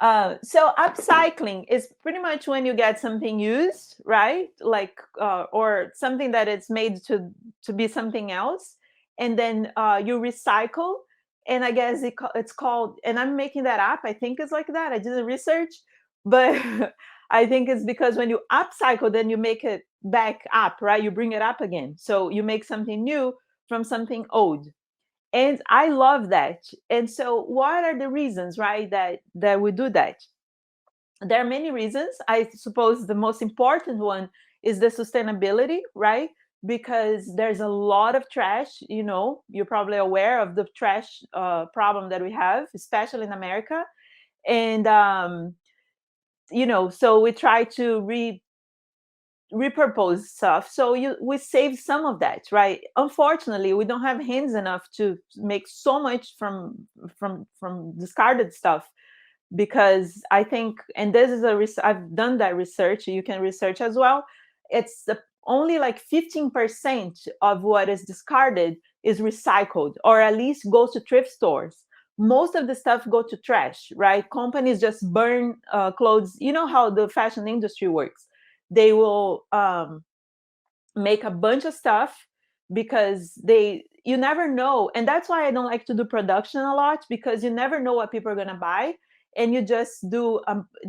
So upcycling is pretty much when you get something used, right? Like or something that it's made to be something else, and then you recycle. And I guess it's called. And I'm making that up. I think it's like that. I didn't research, but I think it's because when you upcycle, then you make it back up, right? You bring it up again. So you make something new from something old, and I love that. And so what are the reasons, right, that we do that? There are many reasons. I suppose the most important one is the sustainability, right? Because there's a lot of trash. You're probably aware of the trash problem that we have, especially in America. And so we try to repurpose stuff, so we save some of that, right? Unfortunately, we don't have hands enough to make so much from discarded stuff, because I think, and this is I've done that research, you can research as well. It's only like 15% of what is discarded is recycled, or at least goes to thrift stores. Most of the stuff go to trash, right? Companies just burn clothes. You know how the fashion industry works. They will make a bunch of stuff, because you never know. And that's why I don't like to do production a lot, because you never know what people are going to buy. And you just do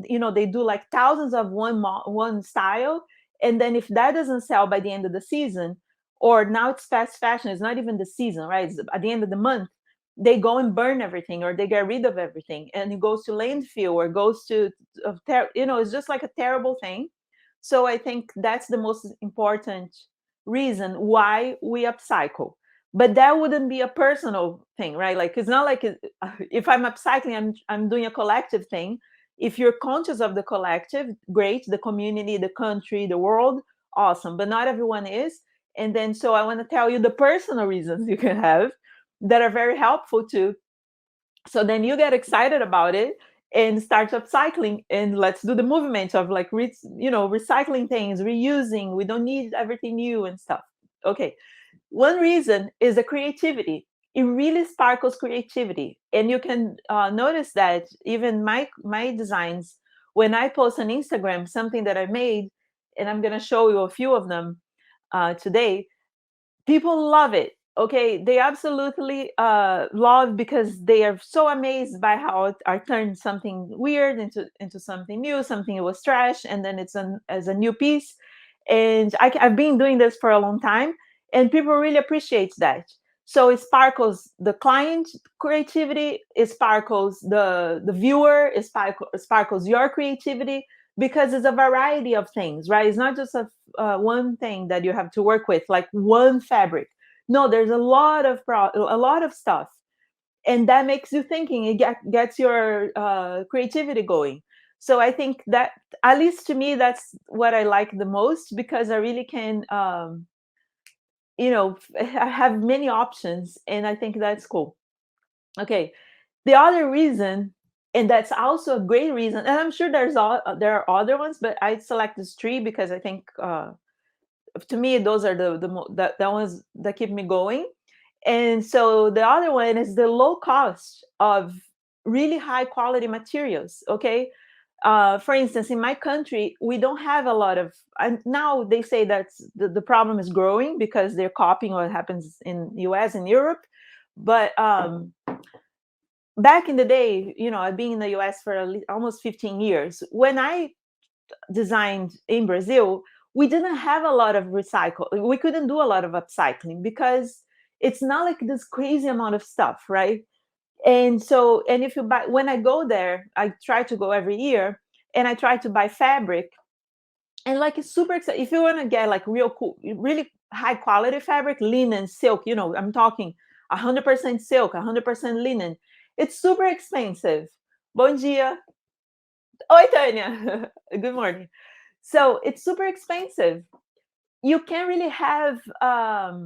they do like thousands of one style. And then if that doesn't sell by the end of the season, or now it's fast fashion, it's not even the season, right? It's at the end of the month, they go and burn everything, or they get rid of everything, and it goes to landfill, or goes to it's just like a terrible thing. So I think that's the most important reason why we upcycle. But that wouldn't be a personal thing, right? Like, it's not like if I'm upcycling, I'm doing a collective thing. If you're conscious of the collective, great. The community, the country, the world, awesome. But not everyone is. And then, so I want to tell you the personal reasons you can have that are very helpful too. So then you get excited about it and start upcycling, and let's do the movement of like recycling things, reusing. We don't need everything new and stuff. Okay. One reason is the creativity. It really sparkles creativity, and you can notice that even my designs, when I post on Instagram something that I made, and I'm going to show you a few of them today, people love it. Okay, they absolutely love, because they are so amazed by how I turned something weird into something new, something that was trash, and then as a new piece. And I've been doing this for a long time, and people really appreciate that. So it sparkles the client creativity, it sparkles the viewer, it sparkles your creativity, because it's a variety of things, right? It's not just one thing that you have to work with, like one fabric. No, there's a lot of stuff, and that makes you thinking. It gets your creativity going. So I think that, at least to me, that's what I like the most, because I really can, I have many options, and I think that's cool. Okay, the other reason, and that's also a great reason, and I'm sure there are other ones, but I select these three because I think, to me, those are the ones that keep me going. And so the other one is the low cost of really high quality materials. Okay, for instance, in my country, we don't have a lot of. And now they say that the problem is growing, because they're copying what happens in US and Europe. But back in the day, I've been in the US for almost 15 years. When I designed in Brazil, we didn't have a lot of recycle. We couldn't do a lot of upcycling, because it's not like this crazy amount of stuff, right? And so, and if you buy, when I go there, I try to go every year, and I try to buy fabric, and like it's super exciting. If you want to get like real cool, really high quality fabric, linen, silk, I'm talking 100% silk, 100% linen. It's super expensive. Bom dia. Oi, Tanya. Good morning. So it's super expensive. You can't really have high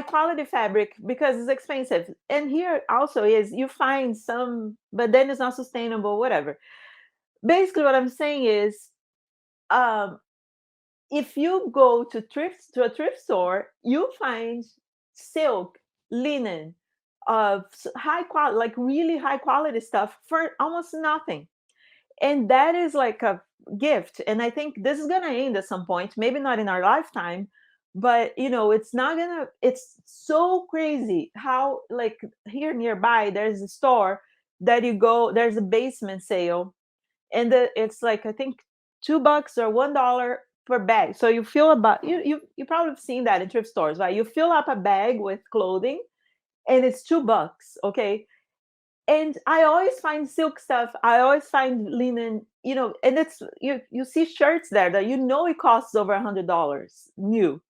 quality fabric, because it's expensive. And here also is, you find some, but then it's not sustainable, whatever. Basically what I'm saying is, um if you go to a thrift store, you find silk, linen, of high quality, like really high quality stuff for almost nothing. And that is like a gift. And I think this is going to end at some point, maybe not in our lifetime, but it's not gonna, it's so crazy how, like, here nearby there's a store that you go, there's a basement sale, and it's like, I think $2 or $1 per bag. So you fill about, you probably have seen that in thrift stores, right? You fill up a bag with clothing and it's $2. Okay. And I always find silk stuff. I always find linen, and it's, you see shirts there that it costs over $100 new,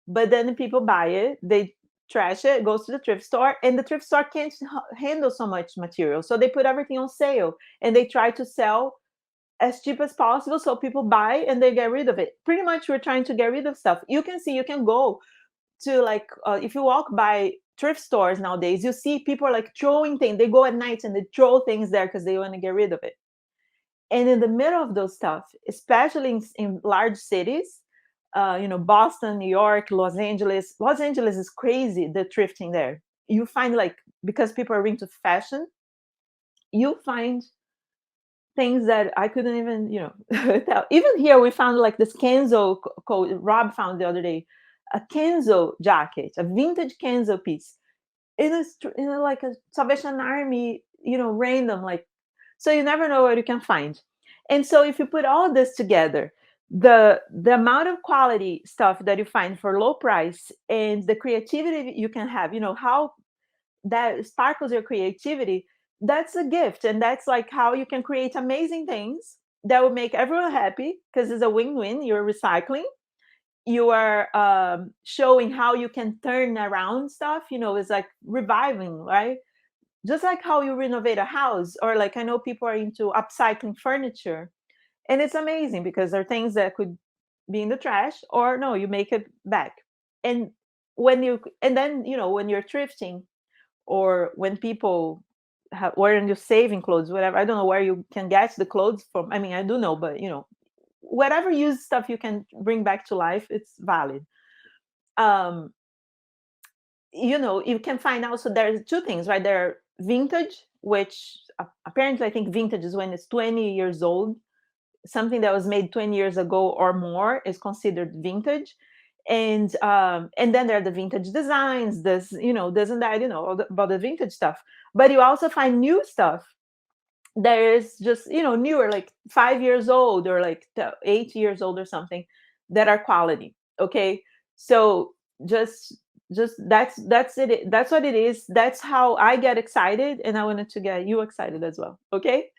but then people buy it, they trash it, goes to the thrift store, and the thrift store can't handle so much material, so they put everything on sale and they try to sell as cheap as possible so people buy and they get rid of it. Pretty much, we're trying to get rid of stuff. You can see, you can go to, like, if you walk by thrift stores nowadays, you see people are like throwing things. They go at night and they throw things there because they want to get rid of it. And in the middle of those stuff, especially in large cities, Boston, New York, Los Angeles. Los Angeles is crazy, the thrifting there. You find, like, because people are into fashion, you find things that I couldn't even, tell. Even here, we found like this Kenzo coat. Rob found the other day a Kenzo jacket, a vintage Kenzo piece. It is, like a Salvation Army, random, like, so you never know what you can find. And so if you put all this together, the amount of quality stuff that you find for low price and the creativity you can have, how that sparkles your creativity, that's a gift. And that's like how you can create amazing things that will make everyone happy, because it's a win-win. You're recycling, you are showing how you can turn around stuff, it's like reviving, right? Just like how you renovate a house, or like, I know people are into upcycling furniture, and it's amazing because there are things that could be in the trash, or no, you make it back. And and then, when you're thrifting, or when people when you're saving clothes, whatever, I don't know where you can get the clothes from. I mean, I do know, but whatever used stuff you can bring back to life, it's valid. um you can find out. So there's two things, right? There are vintage, which apparently, I think vintage is when it's 20 years old. Something that was made 20 years ago or more is considered vintage. And then there are the vintage designs, this and that, about the vintage stuff. But you also find new stuff that is just, newer, like 5 years old, or like 8 years old or something, that are quality. Okay. So just that's it. That's what it is. That's how I get excited, and I wanted to get you excited as well. Okay.